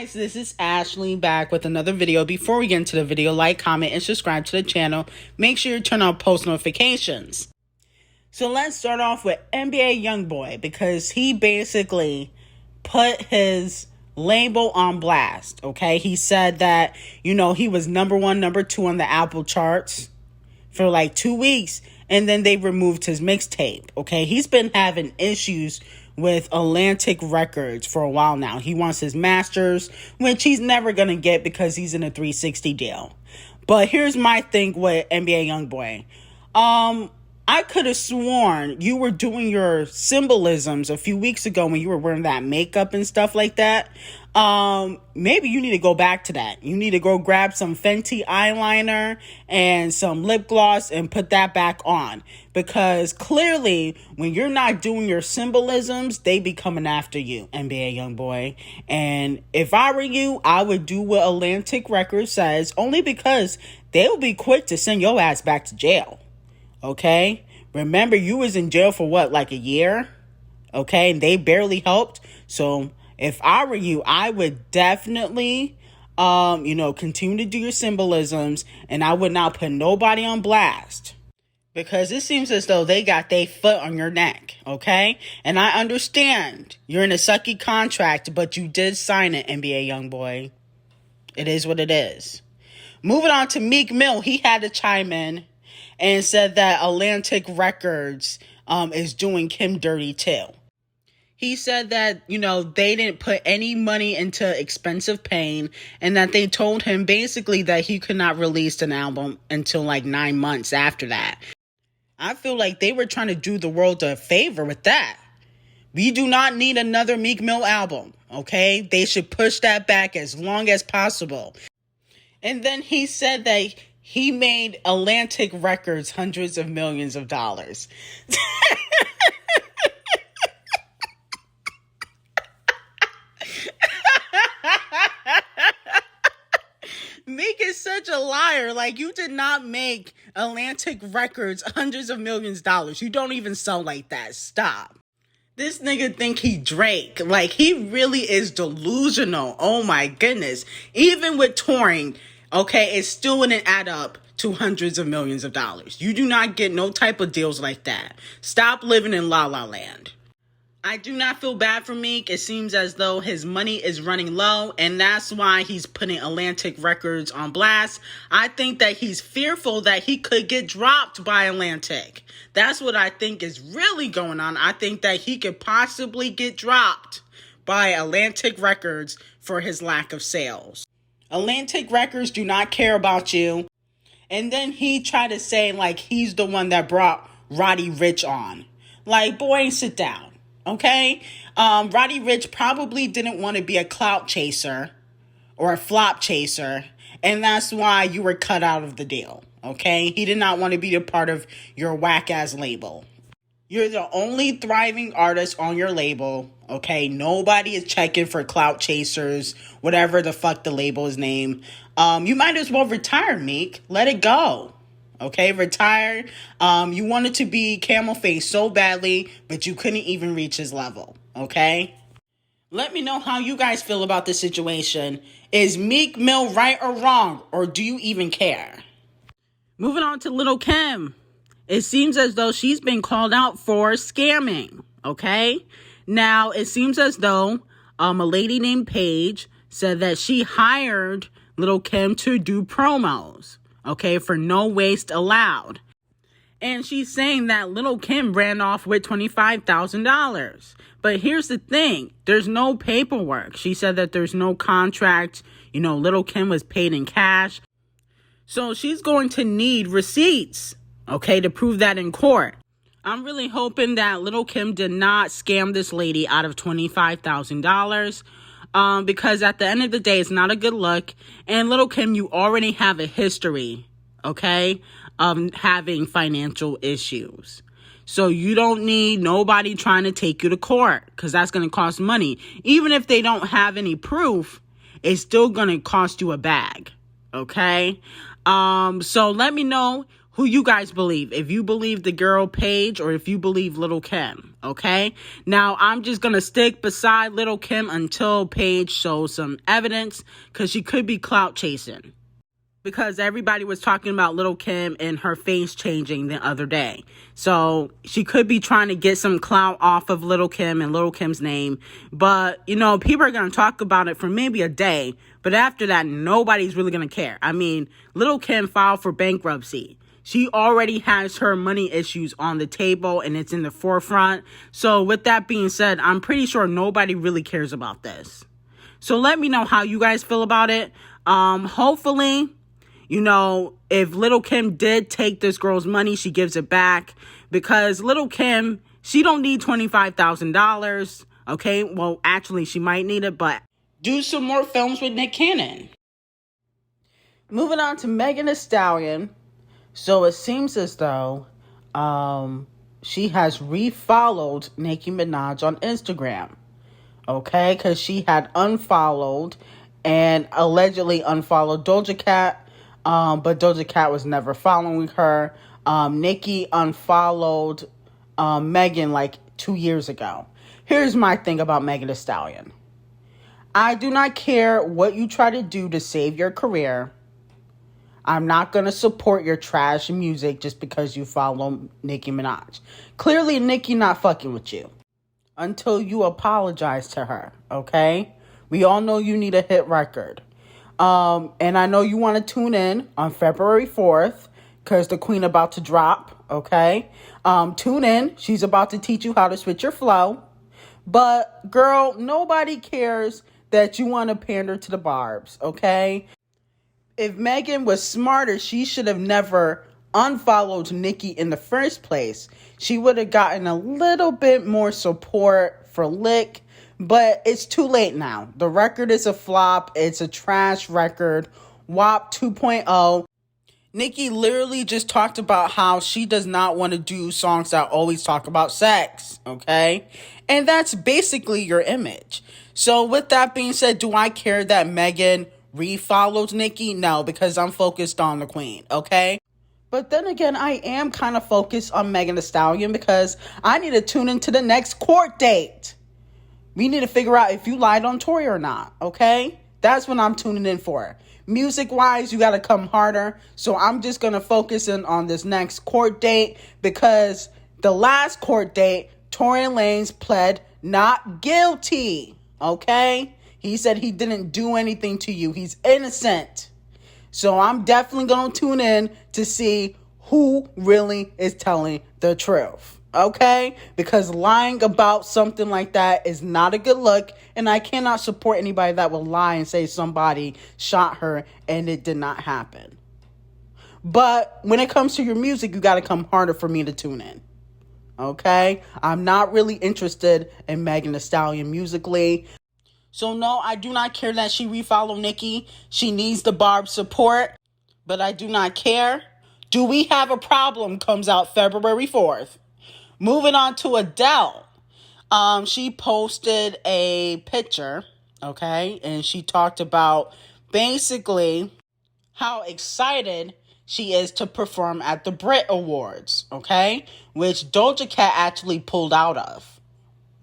Guys, this is Ashley back with another video. Before we get into the video, like, comment, and subscribe to the channel. Make sure you turn on post notifications. So let's start off with NBA YoungBoy, because he basically put his label on blast, okay? He said that, he was number 1, number 2 on the Apple charts for like 2 weeks, and then they removed his mixtape, okay? He's been having issues with Atlantic Records for a while now. He wants his masters, which he's never going to get because he's in a 360 deal. But here's my thing with NBA YoungBoy. I could have sworn you were doing your symbolisms a few weeks ago when you were wearing that makeup and stuff like that. Maybe you need to go back to that. You need to go grab some Fenty eyeliner and some lip gloss and put that back on. Because clearly, when you're not doing your symbolisms, they be coming after you, NBA YoungBoy. And if I were you, I would do what Atlantic Records says, only because they'll be quick to send your ass back to jail. Okay? Remember, you was in jail for what, like a year? Okay? And they barely helped. So if I were you, I would definitely, continue to do your symbolisms, and I would not put nobody on blast. Because it seems as though they got their foot on your neck, okay? And I understand you're in a sucky contract, but you did sign it, NBA YoungBoy. It is what it is. Moving on to Meek Mill, he had to chime in and said that Atlantic Records is doing Kim dirty too. He said that, they didn't put any money into Expensive Pain, and that they told him basically that he could not release an album until like 9 months after that. I feel like they were trying to do the world a favor with that. We do not need another Meek Mill album, okay? They should push that back as long as possible. And then he said that he made Atlantic Records hundreds of millions of dollars. Meek is such a liar. Like, you did not make Atlantic Records hundreds of millions of dollars. You don't even sell like that. Stop. This nigga think he Drake. Like, he really is delusional. Oh my goodness. Even with touring, okay, it still wouldn't add up to hundreds of millions of dollars. You do not get no type of deals like that. Stop living in La La Land. I do not feel bad for Meek. It seems as though his money is running low, and that's why he's putting Atlantic Records on blast. I think that he's fearful that he could get dropped by Atlantic. That's what I think is really going on. I think that he could possibly get dropped by Atlantic Records for his lack of sales. Atlantic Records do not care about you. And then he tried to say like he's the one that brought Roddy Ricch on. Like, boy, sit down. Okay? Roddy Ricch probably didn't want to be a clout chaser or a flop chaser, and that's why you were cut out of the deal. Okay? He did not want to be a part of your whack-ass label. You're the only thriving artist on your label. Okay? Nobody is checking for clout chasers, whatever the fuck the label is named. You might as well retire, Meek. Let it go. Okay, retire. You wanted to be Camel Face so badly, but you couldn't even reach his level. Okay? Let me know how you guys feel about this situation. Is Meek Mill right or wrong, or do you even care? Moving on to Lil Kim. It seems as though she's been called out for scamming. Okay? Now, it seems as though a lady named Paige said that she hired Lil Kim to do promos. Okay, for No Waste Allowed. And she's saying that Lil Kim ran off with $25,000. But here's the thing. There's no paperwork. She said that there's no contract. Lil Kim was paid in cash. So she's going to need receipts, okay, to prove that in court. I'm really hoping that Lil Kim did not scam this lady out of $25,000. Because at the end of the day, it's not a good look. And Lil Kim, you already have a history, okay, of having financial issues. So you don't need nobody trying to take you to court, because that's going to cost money. Even if they don't have any proof, it's still going to cost you a bag, okay? So let me know Who you guys believe? If you believe the girl Paige or if you believe Lil Kim, okay? Now, I'm just going to stick beside Lil Kim until Paige shows some evidence because she could be clout chasing. Because everybody was talking about Lil Kim and her face changing the other day. So she could be trying to get some clout off of Lil Kim and Lil Kim's name. But, you know, people are going to talk about it for maybe a day. But after that, nobody's really going to care. I mean, Lil Kim filed for bankruptcy. She already has her money issues on the table and it's in the forefront. So with that being said, I'm pretty sure nobody really cares about this. So let me know how you guys feel about it. Hopefully, you know, if Lil Kim did take this girl's money, she gives it back. Because Lil Kim, she don't need $25,000. Okay, well, actually, she might need it, but do some more films with Nick Cannon. Moving on to Megan Thee Stallion. So it seems as though she has refollowed Nicki Minaj on Instagram. Okay, because she had unfollowed and allegedly unfollowed Doja Cat. But Doja Cat was never following her. Nicki unfollowed Megan like 2 years ago. Here's my thing about Megan Thee Stallion. I do not care what you try to do to save your career. I'm not going to support your trash music just because you follow Nicki Minaj. Clearly, Nicki not fucking with you until you apologize to her, okay? We all know you need a hit record. And I know you want to tune in on February 4th because the queen about to drop, okay? Tune in. She's about to teach you how to switch your flow. But, girl, nobody cares that you want to pander to the barbs, okay? If Megan was smarter, she should have never unfollowed Nicki in the first place. She would have gotten a little bit more support for Lick, but it's too late now. The record is a flop. It's a trash record. WAP 2.0. Nicki literally just talked about how she does not want to do songs that always talk about sex, okay? And that's basically your image. So with that being said, do I care that Megan refollowed Nicki? No, because I'm focused on the queen, okay? But then again, I am kind of focused on Megan Thee Stallion because I need to tune into the next court date. We need to figure out if you lied on Tory or not, okay? That's what I'm tuning in for. Music-wise, you got to come harder. So I'm just going to focus in on this next court date because the last court date, Tory Lanez pled not guilty, okay? He said he didn't do anything to you. He's innocent. So I'm definitely going to tune in to see who really is telling the truth. Okay? Because lying about something like that is not a good look. And I cannot support anybody that will lie and say somebody shot her and it did not happen. But when it comes to your music, you got to come harder for me to tune in. Okay? I'm not really interested in Megan Thee Stallion musically. So no, I do not care that she refollowed Nicki. She needs the Barb support, but I do not care. Do We Have a Problem comes out February 4th. Moving on to Adele. She posted a picture, okay? And she talked about basically how excited she is to perform at the Brit Awards, okay? Which Doja Cat actually pulled out of.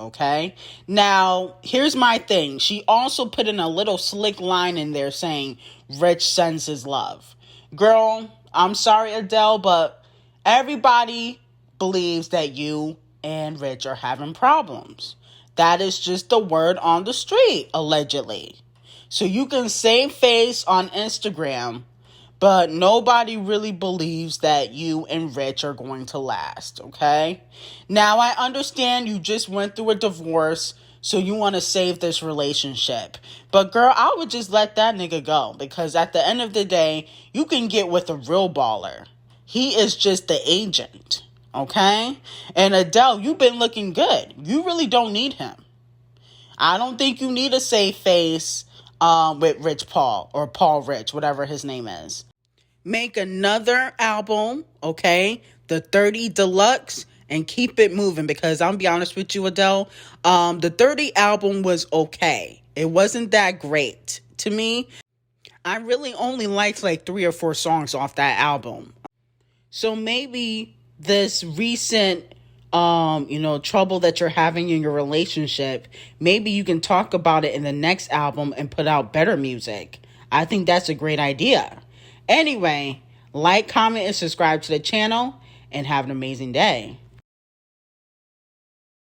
Okay, now here's my thing. She also put in a little slick line in there saying, Rich sends his love. Girl, I'm sorry, Adele, but everybody believes that you and Rich are having problems. That is just the word on the street, allegedly. So you can save face on Instagram, but nobody really believes that you and Rich are going to last, okay? Now, I understand you just went through a divorce, so you want to save this relationship. But, girl, I would just let that nigga go, because at the end of the day, you can get with a real baller. He is just the agent, okay? And, Adele, you've been looking good. You really don't need him. I don't think you need a save face with Rich Paul, or Paul Rich, whatever his name is. Make another album, okay? The 30 Deluxe, and keep it moving, because I'm be honest with you, Adele, the 30 album was okay. It wasn't that great to me. I really only liked like 3 or 4 songs off that album. So maybe this recent trouble that you're having in your relationship, maybe you can talk about it in the next album and put out better music. I think that's a great idea. Anyway, like, comment, and subscribe to the channel, and have an amazing day.